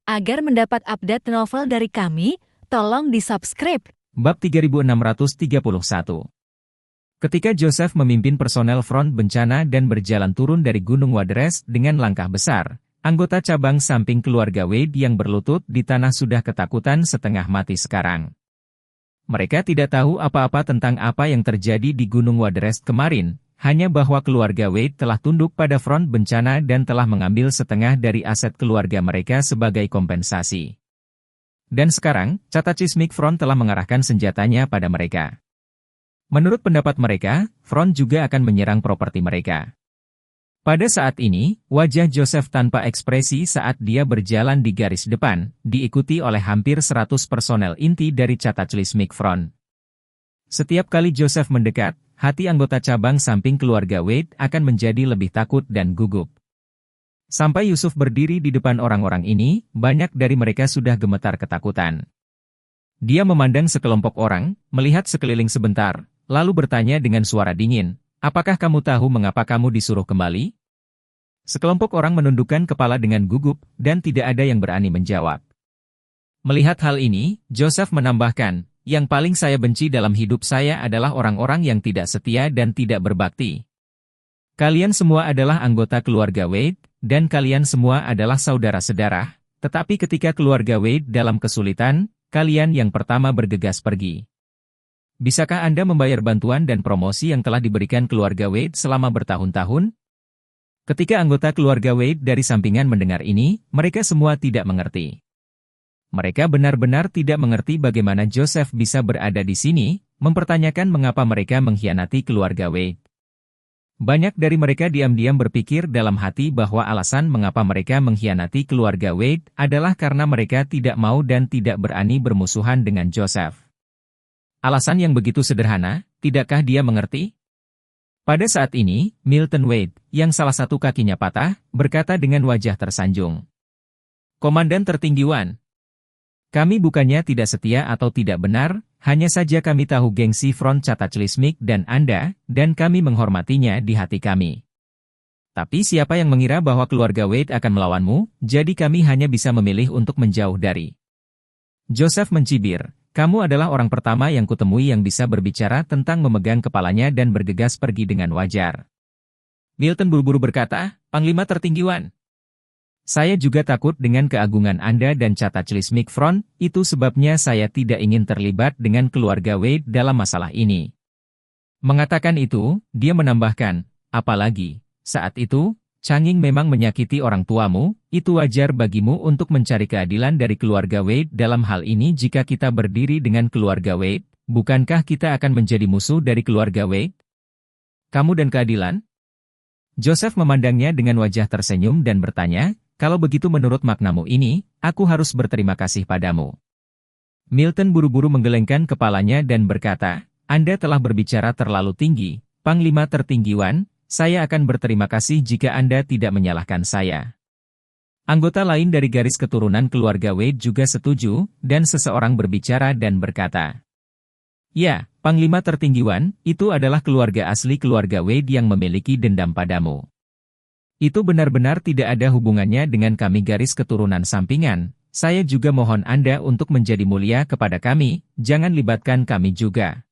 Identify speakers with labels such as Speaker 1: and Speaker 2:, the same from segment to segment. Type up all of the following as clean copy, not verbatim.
Speaker 1: Agar mendapat update novel dari kami, tolong di-subscribe.
Speaker 2: Bab 3631. Ketika Joseph memimpin personel front bencana dan berjalan turun dari Gunung Waderes dengan langkah besar, anggota cabang samping keluarga Wade yang berlutut di tanah sudah ketakutan setengah mati sekarang. Mereka tidak tahu apa-apa tentang apa yang terjadi di Gunung Waderes kemarin, hanya bahwa keluarga Wade telah tunduk pada front bencana dan telah mengambil setengah dari aset keluarga mereka sebagai kompensasi. Dan sekarang, Cataclysmic Front telah mengarahkan senjatanya pada mereka. Menurut pendapat mereka, Front juga akan menyerang properti mereka. Pada saat ini, wajah Joseph tanpa ekspresi saat dia berjalan di garis depan, diikuti oleh hampir 100 personel inti dari Cataclysmic Front. Setiap kali Joseph mendekat, hati anggota cabang samping keluarga Wade akan menjadi lebih takut dan gugup. Sampai Yusuf berdiri di depan orang-orang ini, banyak dari mereka sudah gemetar ketakutan. Dia memandang sekelompok orang, melihat sekeliling sebentar, lalu bertanya dengan suara dingin, "Apakah kamu tahu mengapa kamu disuruh kembali?" Sekelompok orang menundukkan kepala dengan gugup, dan tidak ada yang berani menjawab. Melihat hal ini, Joseph menambahkan, "Yang paling saya benci dalam hidup saya adalah orang-orang yang tidak setia dan tidak berbakti. Kalian semua adalah anggota keluarga Wade, dan kalian semua adalah saudara-saudara, tetapi ketika keluarga Wade dalam kesulitan, kalian yang pertama bergegas pergi. Bisakah Anda membayar bantuan dan promosi yang telah diberikan keluarga Wade selama bertahun-tahun?" Ketika anggota keluarga Wade dari sampingan mendengar ini, mereka semua tidak mengerti. Mereka benar-benar tidak mengerti bagaimana Joseph bisa berada di sini, mempertanyakan mengapa mereka mengkhianati keluarga Wade. Banyak dari mereka diam-diam berpikir dalam hati bahwa alasan mengapa mereka mengkhianati keluarga Wade adalah karena mereka tidak mau dan tidak berani bermusuhan dengan Joseph. Alasan yang begitu sederhana, tidakkah dia mengerti? Pada saat ini, Milton Wade, yang salah satu kakinya patah, berkata dengan wajah tersanjung, "Komandan tertinggi Wan, kami bukannya tidak setia atau tidak benar, hanya saja kami tahu gengsi Front Cataclysmic dan Anda, dan kami menghormatinya di hati kami. Tapi siapa yang mengira bahwa keluarga Wade akan melawanmu, jadi kami hanya bisa memilih untuk menjauh dari." Joseph mencibir, "Kamu adalah orang pertama yang kutemui yang bisa berbicara tentang memegang kepalanya dan bergegas pergi dengan wajar." Milton buru-buru berkata, "Panglima tertinggi Wan, saya juga takut dengan keagungan Anda dan Cataclysmic Front, itu sebabnya saya tidak ingin terlibat dengan keluarga Wade dalam masalah ini." Mengatakan itu, dia menambahkan, "Apalagi, saat itu, Changing memang menyakiti orang tuamu, itu wajar bagimu untuk mencari keadilan dari keluarga Wade dalam hal ini jika kita berdiri dengan keluarga Wade, bukankah kita akan menjadi musuh dari keluarga Wade? Kamu dan keadilan?" Joseph memandangnya dengan wajah tersenyum dan bertanya, "Kalau begitu menurut maknamu ini, aku harus berterima kasih padamu." Milton buru-buru menggelengkan kepalanya dan berkata, "Anda telah berbicara terlalu tinggi, Panglima tertinggi Wan, saya akan berterima kasih jika Anda tidak menyalahkan saya." Anggota lain dari garis keturunan keluarga Wade juga setuju, dan seseorang berbicara dan berkata, "Ya, Panglima tertinggi Wan, itu adalah keluarga asli keluarga Wade yang memiliki dendam padamu. Itu benar-benar tidak ada hubungannya dengan kami garis keturunan sampingan. Saya juga mohon Anda untuk menjadi mulia kepada kami, jangan libatkan kami juga."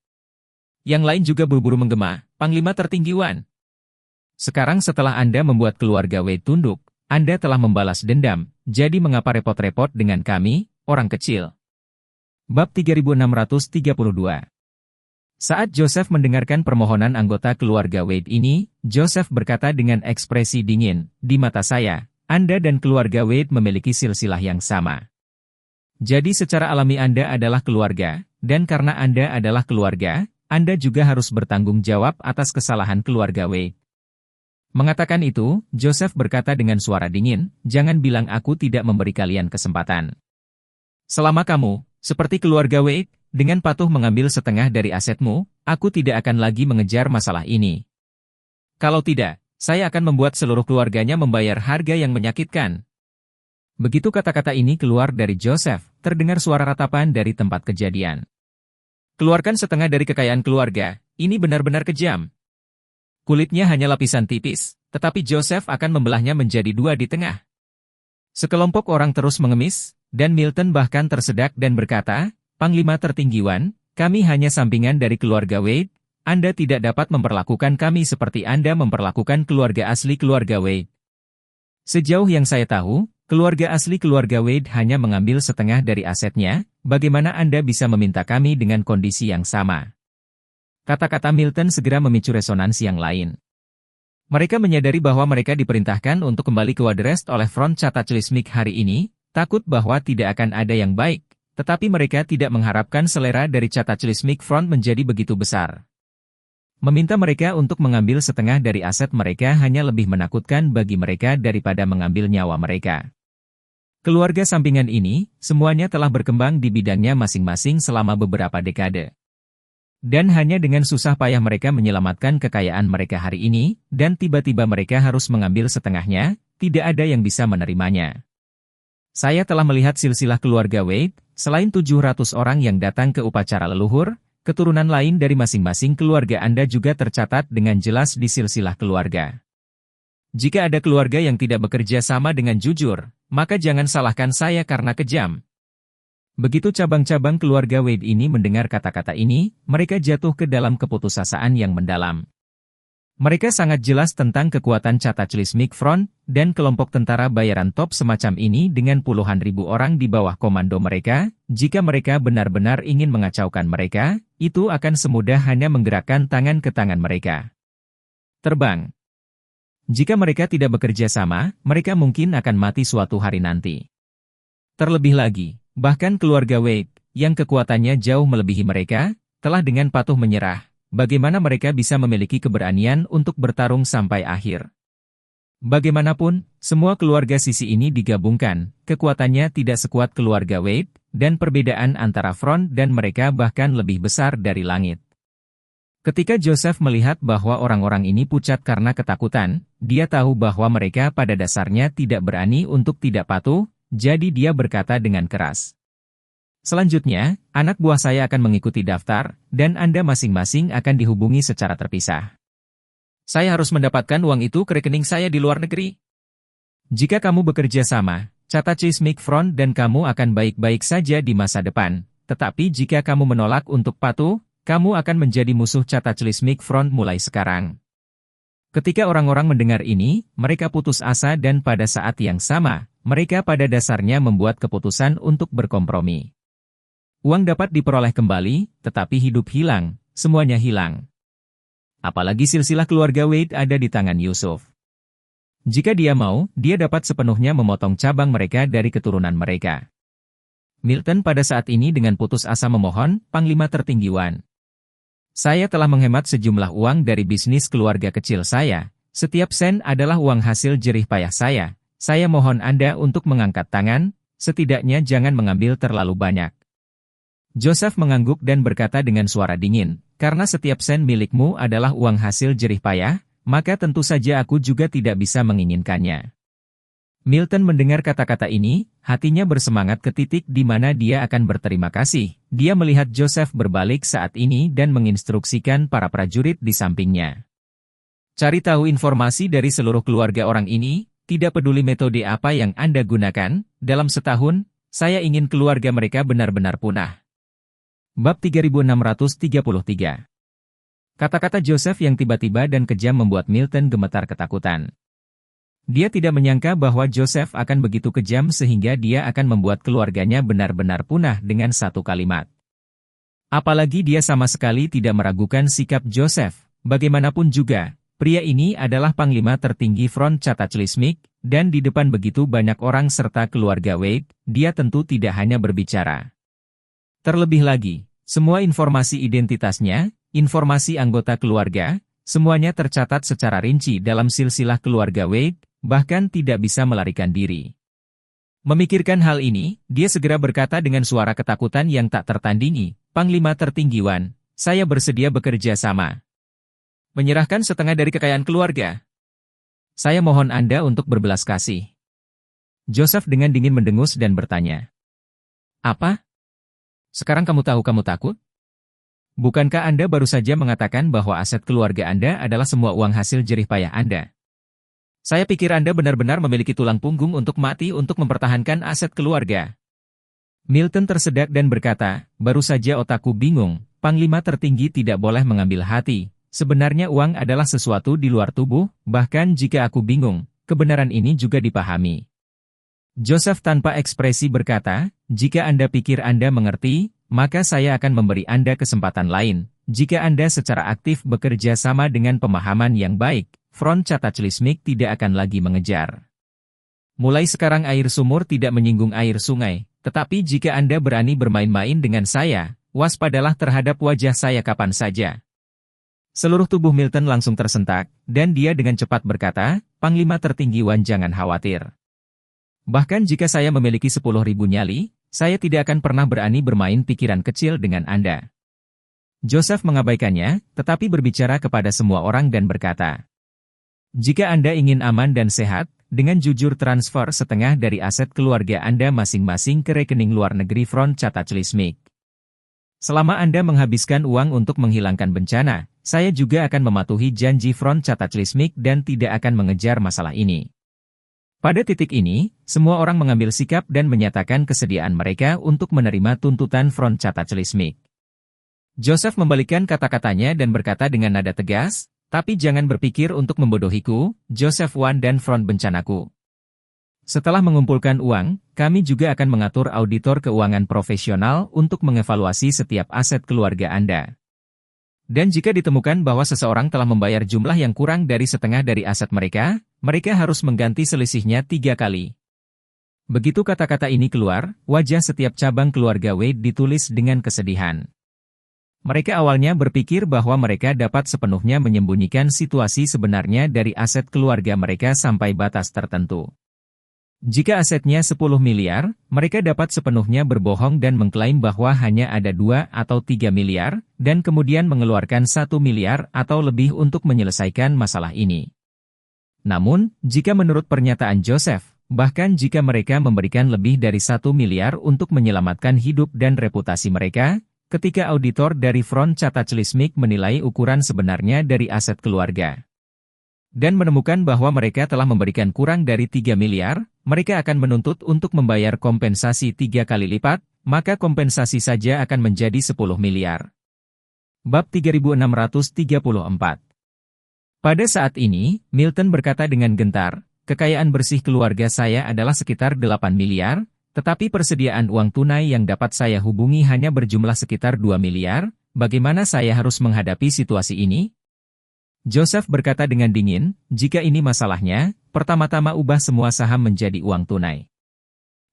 Speaker 2: Yang lain juga buru-buru menggema, "Panglima tertinggi Wan, sekarang setelah Anda membuat keluarga Wade tunduk, Anda telah membalas dendam, jadi mengapa repot-repot dengan kami, orang kecil?" Bab 3632. Saat Joseph mendengarkan permohonan anggota keluarga Wade ini, Joseph berkata dengan ekspresi dingin, "Di mata saya, Anda dan keluarga Wade memiliki silsilah yang sama. Jadi secara alami Anda adalah keluarga, dan karena Anda adalah keluarga, Anda juga harus bertanggung jawab atas kesalahan keluarga Wade." Mengatakan itu, Joseph berkata dengan suara dingin, "Jangan bilang aku tidak memberi kalian kesempatan. Selama kamu, seperti keluarga Wade, dengan patuh mengambil setengah dari asetmu, aku tidak akan lagi mengejar masalah ini. Kalau tidak, saya akan membuat seluruh keluarganya membayar harga yang menyakitkan." Begitu kata-kata ini keluar dari Joseph, terdengar suara ratapan dari tempat kejadian. "Keluarkan setengah dari kekayaan keluarga, ini benar-benar kejam. Kulitnya hanya lapisan tipis, tetapi Joseph akan membelahnya menjadi dua di tengah. Sekelompok orang terus mengemis, dan Milton bahkan tersedak dan berkata, "Panglima tertinggi Wan, kami hanya sampingan dari keluarga Wade. Anda tidak dapat memperlakukan kami seperti Anda memperlakukan keluarga asli keluarga Wade." Sejauh yang saya tahu, keluarga asli keluarga Wade hanya mengambil setengah dari asetnya. Bagaimana Anda bisa meminta kami dengan kondisi yang sama? Kata-kata Milton segera memicu resonansi yang lain. Mereka menyadari bahwa mereka diperintahkan untuk kembali ke Waterrest oleh Front Cataclysmic hari ini, takut bahwa tidak akan ada yang baik, tetapi mereka tidak mengharapkan selera dari Cataclysmic Front menjadi begitu besar. Meminta mereka untuk mengambil setengah dari aset mereka hanya lebih menakutkan bagi mereka daripada mengambil nyawa mereka. Keluarga sampingan ini, semuanya telah berkembang di bidangnya masing-masing selama beberapa dekade. Dan hanya dengan susah payah mereka menyelamatkan kekayaan mereka hari ini, dan tiba-tiba mereka harus mengambil setengahnya, tidak ada yang bisa menerimanya. Saya telah melihat silsilah keluarga Wade, selain 700 orang yang datang ke upacara leluhur, keturunan lain dari masing-masing keluarga Anda juga tercatat dengan jelas di silsilah keluarga. Jika ada keluarga yang tidak bekerja sama dengan jujur, maka jangan salahkan saya karena kejam. Begitu cabang-cabang keluarga Wade ini mendengar kata-kata ini, mereka jatuh ke dalam keputusasaan yang mendalam. Mereka sangat jelas tentang kekuatan Cataclysmic Front, dan kelompok tentara bayaran top semacam ini dengan puluhan ribu orang di bawah komando mereka, jika mereka benar-benar ingin mengacaukan mereka, itu akan semudah hanya menggerakkan tangan ke tangan mereka. Terbang. Jika mereka tidak bekerja sama, mereka mungkin akan mati suatu hari nanti. Terlebih lagi, bahkan keluarga Wade, yang kekuatannya jauh melebihi mereka, telah dengan patuh menyerah. Bagaimana mereka bisa memiliki keberanian untuk bertarung sampai akhir? Bagaimanapun, semua keluarga sisi ini digabungkan, kekuatannya tidak sekuat keluarga Wade, dan perbedaan antara front dan mereka bahkan lebih besar dari langit. Ketika Joseph melihat bahwa orang-orang ini pucat karena ketakutan, dia tahu bahwa mereka pada dasarnya tidak berani untuk tidak patuh, jadi dia berkata dengan keras. Selanjutnya, anak buah saya akan mengikuti daftar, dan Anda masing-masing akan dihubungi secara terpisah. Saya harus mendapatkan uang itu ke rekening saya di luar negeri. Jika kamu bekerja sama, Cataclysmic Front dan kamu akan baik-baik saja di masa depan, tetapi jika kamu menolak untuk patuh, kamu akan menjadi musuh Cataclysmic Front mulai sekarang. Ketika orang-orang mendengar ini, mereka putus asa dan pada saat yang sama, mereka pada dasarnya membuat keputusan untuk berkompromi. Uang dapat diperoleh kembali, tetapi hidup hilang, semuanya hilang. Apalagi silsilah keluarga Wade ada di tangan Yusuf. Jika dia mau, dia dapat sepenuhnya memotong cabang mereka dari keturunan mereka. Milton pada saat ini dengan putus asa memohon, Panglima tertinggi Wan. Saya telah menghemat sejumlah uang dari bisnis keluarga kecil saya. Setiap sen adalah uang hasil jerih payah saya. Saya mohon Anda untuk mengangkat tangan, setidaknya jangan mengambil terlalu banyak. Joseph mengangguk dan berkata dengan suara dingin, karena setiap sen milikmu adalah uang hasil jerih payah, maka tentu saja aku juga tidak bisa menginginkannya. Milton mendengar kata-kata ini, hatinya bersemangat ke titik di mana dia akan berterima kasih. Dia melihat Joseph berbalik saat ini dan menginstruksikan para prajurit di sampingnya. Cari tahu informasi dari seluruh keluarga orang ini, tidak peduli metode apa yang Anda gunakan, dalam setahun, saya ingin keluarga mereka benar-benar punah. Bab 3633. Kata-kata Joseph yang tiba-tiba dan kejam membuat Milton gemetar ketakutan. Dia tidak menyangka bahwa Joseph akan begitu kejam sehingga dia akan membuat keluarganya benar-benar punah dengan satu kalimat. Apalagi dia sama sekali tidak meragukan sikap Joseph. Bagaimanapun juga, pria ini adalah panglima tertinggi Front Cataclysmic, dan di depan begitu banyak orang serta keluarga Wade, dia tentu tidak hanya berbicara. Terlebih lagi, semua informasi identitasnya, informasi anggota keluarga, semuanya tercatat secara rinci dalam silsilah keluarga Wade, bahkan tidak bisa melarikan diri. Memikirkan hal ini, dia segera berkata dengan suara ketakutan yang tak tertandingi, Panglima tertinggi Wan, saya bersedia bekerja sama. Menyerahkan setengah dari kekayaan keluarga. Saya mohon Anda untuk berbelas kasih. Joseph dengan dingin mendengus dan bertanya. Apa? Sekarang kamu tahu kamu takut? Bukankah Anda baru saja mengatakan bahwa aset keluarga Anda adalah semua uang hasil jerih payah Anda? Saya pikir Anda benar-benar memiliki tulang punggung untuk mati untuk mempertahankan aset keluarga. Milton tersedak dan berkata, baru saja otakku bingung, Panglima tertinggi tidak boleh mengambil hati. Sebenarnya uang adalah sesuatu di luar tubuh, bahkan jika aku bingung, kebenaran ini juga dipahami. Joseph tanpa ekspresi berkata, jika Anda pikir Anda mengerti, maka saya akan memberi Anda kesempatan lain. Jika Anda secara aktif bekerja sama dengan pemahaman yang baik, Front Cataclysmic tidak akan lagi mengejar. Mulai sekarang air sumur tidak menyinggung air sungai, tetapi jika Anda berani bermain-main dengan saya, waspadalah terhadap wajah saya kapan saja. Seluruh tubuh Milton langsung tersentak, dan dia dengan cepat berkata, Panglima tertinggi Wan jangan khawatir. Bahkan jika saya memiliki 10.000 nyali, saya tidak akan pernah berani bermain pikiran kecil dengan Anda. Joseph mengabaikannya, tetapi berbicara kepada semua orang dan berkata, jika Anda ingin aman dan sehat, dengan jujur transfer setengah dari aset keluarga Anda masing-masing ke rekening luar negeri Front Cataclysmic. Selama Anda menghabiskan uang untuk menghilangkan bencana, saya juga akan mematuhi janji Front Cataclysmic dan tidak akan mengejar masalah ini. Pada titik ini, semua orang mengambil sikap dan menyatakan kesediaan mereka untuk menerima tuntutan Front Cataclysmic. Joseph membalikkan kata-katanya dan berkata dengan nada tegas, tapi jangan berpikir untuk membodohiku, Joseph Wan dan Front Bencanaku. Setelah mengumpulkan uang, kami juga akan mengatur auditor keuangan profesional untuk mengevaluasi setiap aset keluarga Anda. Dan jika ditemukan bahwa seseorang telah membayar jumlah yang kurang dari setengah dari aset mereka, mereka harus mengganti selisihnya 3 kali. Begitu kata-kata ini keluar, wajah setiap cabang keluarga Wade ditulis dengan kesedihan. Mereka awalnya berpikir bahwa mereka dapat sepenuhnya menyembunyikan situasi sebenarnya dari aset keluarga mereka sampai batas tertentu. Jika asetnya 10 miliar, mereka dapat sepenuhnya berbohong dan mengklaim bahwa hanya ada 2 atau 3 miliar, dan kemudian mengeluarkan 1 miliar atau lebih untuk menyelesaikan masalah ini. Namun, jika menurut pernyataan Joseph, bahkan jika mereka memberikan lebih dari 1 miliar untuk menyelamatkan hidup dan reputasi mereka, ketika auditor dari Front Cataclysmic menilai ukuran sebenarnya dari aset keluarga dan menemukan bahwa mereka telah memberikan kurang dari 3 miliar, mereka akan menuntut untuk membayar kompensasi 3 kali lipat, maka kompensasi saja akan menjadi 10 miliar. Bab 3634. Pada saat ini, Milton berkata dengan gentar, kekayaan bersih keluarga saya adalah sekitar 8 miliar, tetapi persediaan uang tunai yang dapat saya hubungi hanya berjumlah sekitar 2 miliar, bagaimana saya harus menghadapi situasi ini? Joseph berkata dengan dingin, jika ini masalahnya, pertama-tama ubah semua saham menjadi uang tunai.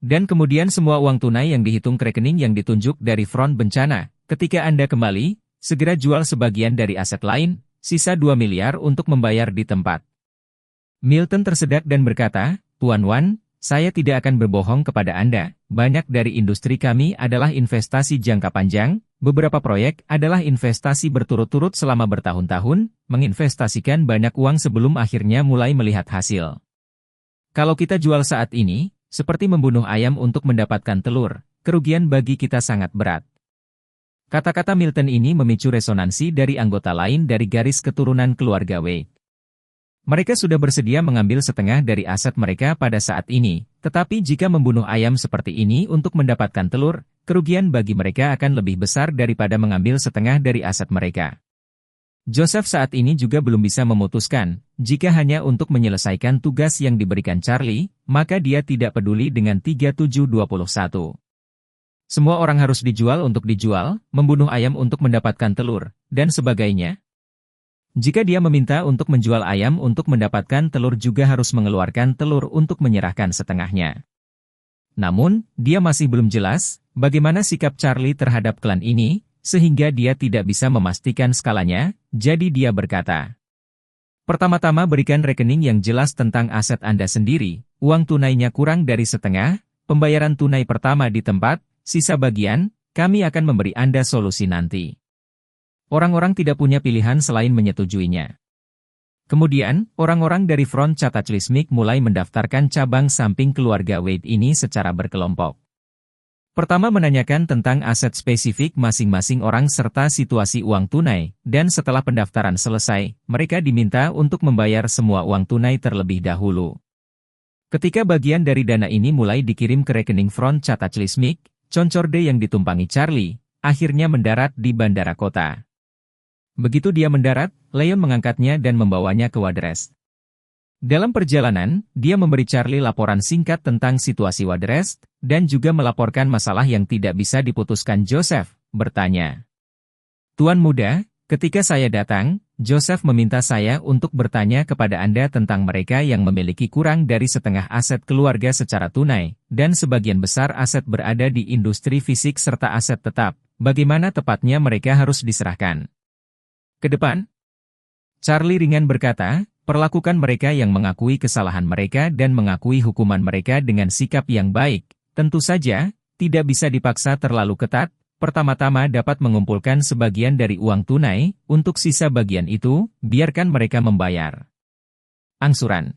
Speaker 2: Dan kemudian semua uang tunai yang dihitung ke rekening yang ditunjuk dari Front Bencana, ketika Anda kembali, segera jual sebagian dari aset lain, sisa 2 miliar untuk membayar di tempat. Milton tersedak dan berkata, Tuan Wan, saya tidak akan berbohong kepada Anda, banyak dari industri kami adalah investasi jangka panjang, beberapa proyek adalah investasi berturut-turut selama bertahun-tahun, menginvestasikan banyak uang sebelum akhirnya mulai melihat hasil. Kalau kita jual saat ini, seperti membunuh ayam untuk mendapatkan telur, kerugian bagi kita sangat berat. Kata-kata Milton ini memicu resonansi dari anggota lain dari garis keturunan keluarga Wade. Mereka sudah bersedia mengambil setengah dari aset mereka pada saat ini, tetapi jika membunuh ayam seperti ini untuk mendapatkan telur, kerugian bagi mereka akan lebih besar daripada mengambil setengah dari aset mereka. Joseph saat ini juga belum bisa memutuskan, jika hanya untuk menyelesaikan tugas yang diberikan Charlie, maka dia tidak peduli dengan 3721. Semua orang harus dijual untuk dijual, membunuh ayam untuk mendapatkan telur, dan sebagainya. Jika dia meminta untuk menjual ayam untuk mendapatkan telur juga harus mengeluarkan telur untuk menyerahkan setengahnya. Namun, dia masih belum jelas, bagaimana sikap Charlie terhadap klan ini, sehingga dia tidak bisa memastikan skalanya, jadi dia berkata, pertama-tama berikan rekening yang jelas tentang aset Anda sendiri, uang tunainya kurang dari setengah, pembayaran tunai pertama di tempat, sisa bagian, kami akan memberi Anda solusi nanti. Orang-orang tidak punya pilihan selain menyetujuinya. Kemudian, orang-orang dari Front Cataclysmic mulai mendaftarkan cabang samping keluarga Wade ini secara berkelompok. Pertama menanyakan tentang aset spesifik masing-masing orang serta situasi uang tunai, dan setelah pendaftaran selesai, mereka diminta untuk membayar semua uang tunai terlebih dahulu. Ketika bagian dari dana ini mulai dikirim ke rekening Front Cataclysmic, Concorde yang ditumpangi Charlie, akhirnya mendarat di bandara kota. Begitu dia mendarat, Leon mengangkatnya dan membawanya ke Wadrest. Dalam perjalanan, dia memberi Charlie laporan singkat tentang situasi Wadrest, dan juga melaporkan masalah yang tidak bisa diputuskan Joseph, bertanya. Tuan muda, ketika saya datang, Joseph meminta saya untuk bertanya kepada Anda tentang mereka yang memiliki kurang dari setengah aset keluarga secara tunai, dan sebagian besar aset berada di industri fisik serta aset tetap, bagaimana tepatnya mereka harus diserahkan. Ke depan, Charlie ringan berkata, perlakukan mereka yang mengakui kesalahan mereka dan mengakui hukuman mereka dengan sikap yang baik. Tentu saja, tidak bisa dipaksa terlalu ketat. Pertama-tama dapat mengumpulkan sebagian dari uang tunai, untuk sisa bagian itu, biarkan mereka membayar angsuran.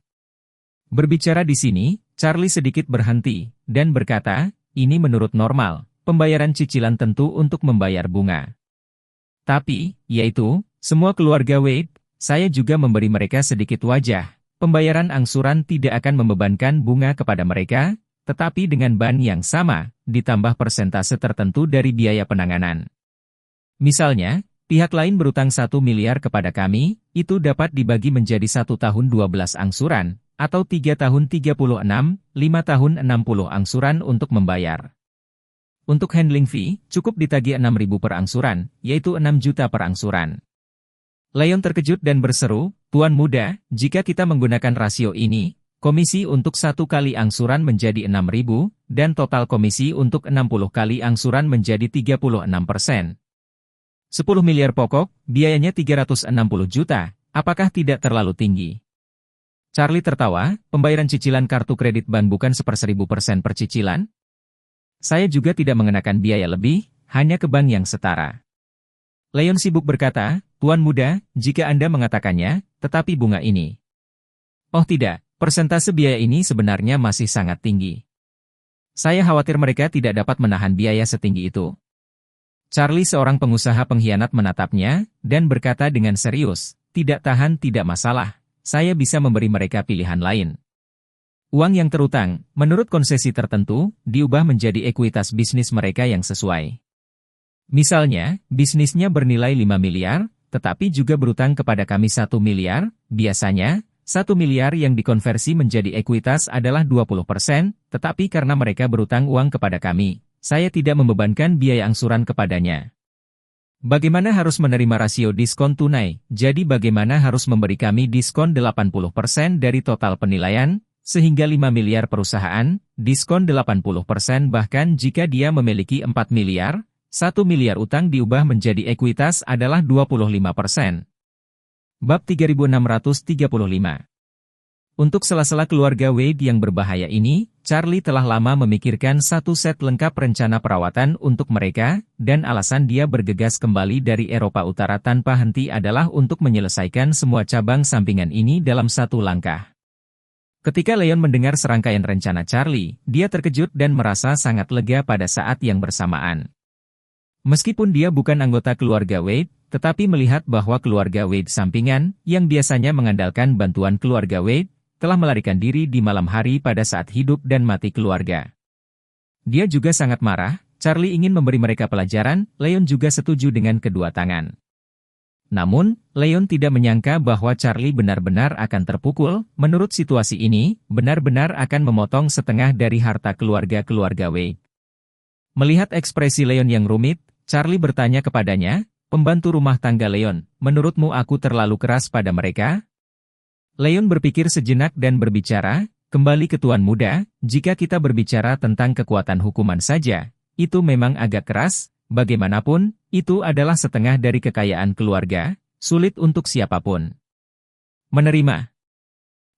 Speaker 2: Berbicara di sini, Charlie sedikit berhenti, dan berkata, ini menurut normal, pembayaran cicilan tentu untuk membayar bunga. Tapi, yaitu, semua keluarga Wade, saya juga memberi mereka sedikit wajah. Pembayaran angsuran tidak akan membebankan bunga kepada mereka, tetapi dengan ban yang sama, ditambah persentase tertentu dari biaya penanganan. Misalnya, pihak lain berutang 1 miliar kepada kami, itu dapat dibagi menjadi 1 tahun 12 angsuran, atau 3 tahun 36, 5 tahun 60 angsuran untuk membayar. Untuk handling fee, cukup ditagih 6.000 per angsuran, yaitu 6 juta per angsuran. Leon terkejut dan berseru, Tuan muda, jika kita menggunakan rasio ini, komisi untuk 1 kali angsuran menjadi 6.000, dan total komisi untuk 60 kali angsuran menjadi 36%. 10 miliar pokok, biayanya 360 juta, apakah tidak terlalu tinggi? Charlie tertawa, pembayaran cicilan kartu kredit ban bukan 1/1000% per cicilan? Saya juga tidak mengenakan biaya lebih, hanya ke ban yang setara. Leon sibuk berkata, Tuan muda, jika Anda mengatakannya, tetapi bunga ini. Oh tidak, persentase biaya ini sebenarnya masih sangat tinggi. Saya khawatir mereka tidak dapat menahan biaya setinggi itu. Charlie seorang pengusaha pengkhianat menatapnya, dan berkata dengan serius, tidak tahan tidak masalah, saya bisa memberi mereka pilihan lain. Uang yang terutang, menurut konsesi tertentu, diubah menjadi ekuitas bisnis mereka yang sesuai. Misalnya, bisnisnya bernilai 5 miliar, tetapi juga berutang kepada kami 1 miliar, biasanya, 1 miliar yang dikonversi menjadi ekuitas adalah 20%, tetapi karena mereka berutang uang kepada kami, saya tidak membebankan biaya angsuran kepadanya. Bagaimana harus menerima rasio diskon tunai, jadi bagaimana harus memberi kami diskon 80% dari total penilaian, sehingga 5 miliar perusahaan, diskon 80% bahkan jika dia memiliki 4 miliar, 1 miliar utang diubah menjadi ekuitas adalah 25%. Bab 3635. Untuk sela-sela keluarga Wade yang berbahaya ini, Charlie telah lama memikirkan satu set lengkap rencana perawatan untuk mereka, dan alasan dia bergegas kembali dari Eropa Utara tanpa henti adalah untuk menyelesaikan semua cabang sampingan ini dalam satu langkah. Ketika Leon mendengar serangkaian rencana Charlie, dia terkejut dan merasa sangat lega pada saat yang bersamaan. Meskipun dia bukan anggota keluarga Wade, tetapi melihat bahwa keluarga Wade sampingan, yang biasanya mengandalkan bantuan keluarga Wade, telah melarikan diri di malam hari pada saat hidup dan mati keluarga. Dia juga sangat marah, Charlie ingin memberi mereka pelajaran, Leon juga setuju dengan kedua tangan. Namun, Leon tidak menyangka bahwa Charlie benar-benar akan terpukul, menurut situasi ini, benar-benar akan memotong setengah dari harta keluarga Wade. Melihat ekspresi Leon yang rumit, Charlie bertanya kepadanya, pembantu rumah tangga Leon, menurutmu aku terlalu keras pada mereka? Leon berpikir sejenak dan berbicara, kembali ke Tuan muda, jika kita berbicara tentang kekuatan hukuman saja, itu memang agak keras, bagaimanapun, itu adalah setengah dari kekayaan keluarga, sulit untuk siapapun menerima.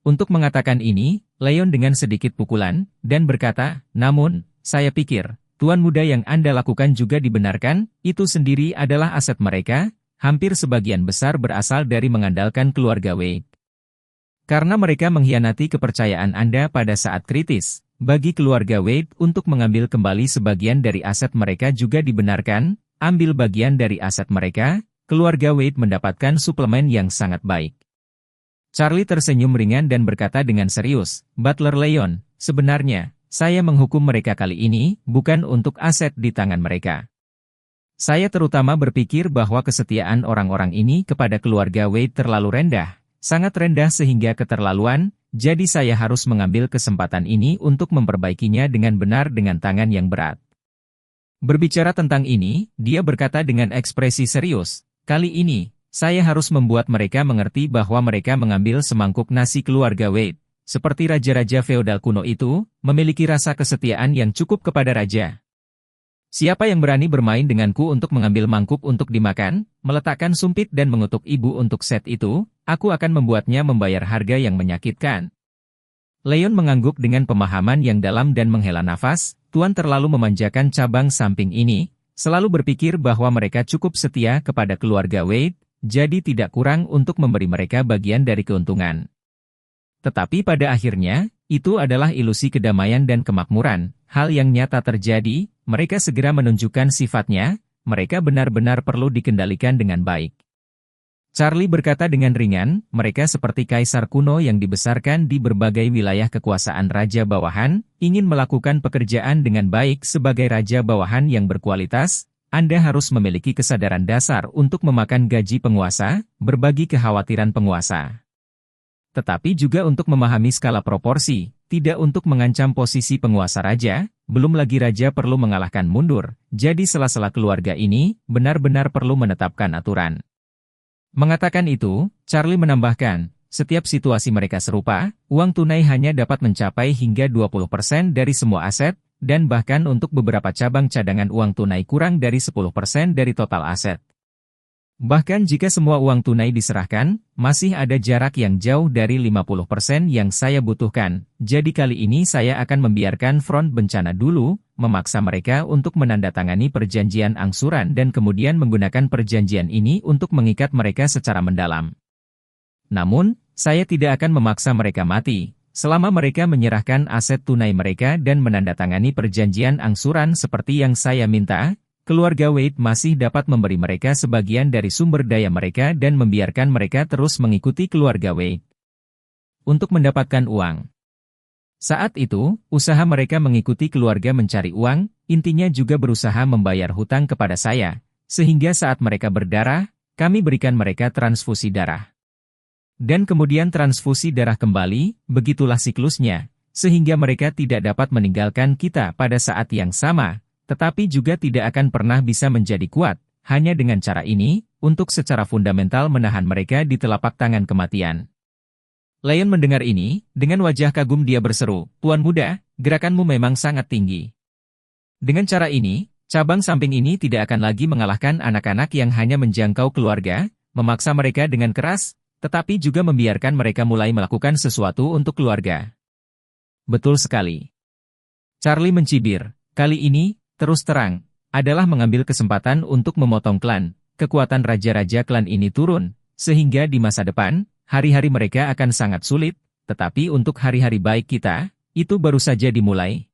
Speaker 2: Untuk mengatakan ini, Leon dengan sedikit pukulan, dan berkata, namun, saya pikir, Tuan muda yang Anda lakukan juga dibenarkan, itu sendiri adalah aset mereka, hampir sebagian besar berasal dari mengandalkan keluarga Wade. Karena mereka mengkhianati kepercayaan Anda pada saat kritis, bagi keluarga Wade untuk mengambil kembali sebagian dari aset mereka juga dibenarkan, ambil bagian dari aset mereka, keluarga Wade mendapatkan suplemen yang sangat baik. Charlie tersenyum ringan dan berkata dengan serius, Butler Leon, sebenarnya, saya menghukum mereka kali ini, bukan untuk aset di tangan mereka. Saya terutama berpikir bahwa kesetiaan orang-orang ini kepada keluarga Wade terlalu rendah, sangat rendah sehingga keterlaluan, jadi saya harus mengambil kesempatan ini untuk memperbaikinya dengan benar dengan tangan yang berat. Berbicara tentang ini, dia berkata dengan ekspresi serius, kali ini, saya harus membuat mereka mengerti bahwa mereka mengambil semangkuk nasi keluarga Wade, seperti raja-raja feodal kuno itu, memiliki rasa kesetiaan yang cukup kepada raja. Siapa yang berani bermain denganku untuk mengambil mangkuk untuk dimakan, meletakkan sumpit dan mengutuk ibu untuk set itu, aku akan membuatnya membayar harga yang menyakitkan. Leon mengangguk dengan pemahaman yang dalam dan menghela nafas, Tuan terlalu memanjakan cabang samping ini, selalu berpikir bahwa mereka cukup setia kepada keluarga Wade, jadi tidak kurang untuk memberi mereka bagian dari keuntungan. Tetapi pada akhirnya, itu adalah ilusi kedamaian dan kemakmuran, hal yang nyata terjadi, mereka segera menunjukkan sifatnya, mereka benar-benar perlu dikendalikan dengan baik. Charlie berkata dengan ringan, mereka seperti kaisar kuno yang dibesarkan di berbagai wilayah kekuasaan raja bawahan, ingin melakukan pekerjaan dengan baik sebagai raja bawahan yang berkualitas, Anda harus memiliki kesadaran dasar untuk memakan gaji penguasa, berbagi kekhawatiran penguasa. Tetapi juga untuk memahami skala proporsi, tidak untuk mengancam posisi penguasa raja, belum lagi raja perlu mengalahkan mundur, jadi sela-sela keluarga ini, benar-benar perlu menetapkan aturan. Mengatakan itu, Charlie menambahkan, setiap situasi mereka serupa, uang tunai hanya dapat mencapai hingga 20% dari semua aset, dan bahkan untuk beberapa cabang cadangan uang tunai kurang dari 10% dari total aset. Bahkan jika semua uang tunai diserahkan, masih ada jarak yang jauh dari 50% yang saya butuhkan, jadi kali ini saya akan membiarkan front bencana dulu, memaksa mereka untuk menandatangani perjanjian angsuran dan kemudian menggunakan perjanjian ini untuk mengikat mereka secara mendalam. Namun, saya tidak akan memaksa mereka mati, selama mereka menyerahkan aset tunai mereka dan menandatangani perjanjian angsuran seperti yang saya minta. Keluarga Wade masih dapat memberi mereka sebagian dari sumber daya mereka dan membiarkan mereka terus mengikuti keluarga Wade untuk mendapatkan uang. Saat itu, usaha mereka mengikuti keluarga mencari uang, intinya juga berusaha membayar hutang kepada saya, sehingga saat mereka berdarah, kami berikan mereka transfusi darah. Dan kemudian transfusi darah kembali, begitulah siklusnya, sehingga mereka tidak dapat meninggalkan kita pada saat yang sama, tetapi juga tidak akan pernah bisa menjadi kuat, hanya dengan cara ini, untuk secara fundamental menahan mereka di telapak tangan kematian. Leon mendengar ini, dengan wajah kagum dia berseru, Tuan muda, gerakanmu memang sangat tinggi. Dengan cara ini, cabang samping ini tidak akan lagi mengalahkan anak-anak yang hanya menjangkau keluarga, memaksa mereka dengan keras, tetapi juga membiarkan mereka mulai melakukan sesuatu untuk keluarga. Betul sekali. Charlie mencibir, kali ini, terus terang, adalah mengambil kesempatan untuk memotong klan, kekuatan raja-raja klan ini turun, sehingga di masa depan, hari-hari mereka akan sangat sulit, tetapi untuk hari-hari baik kita, itu baru saja dimulai.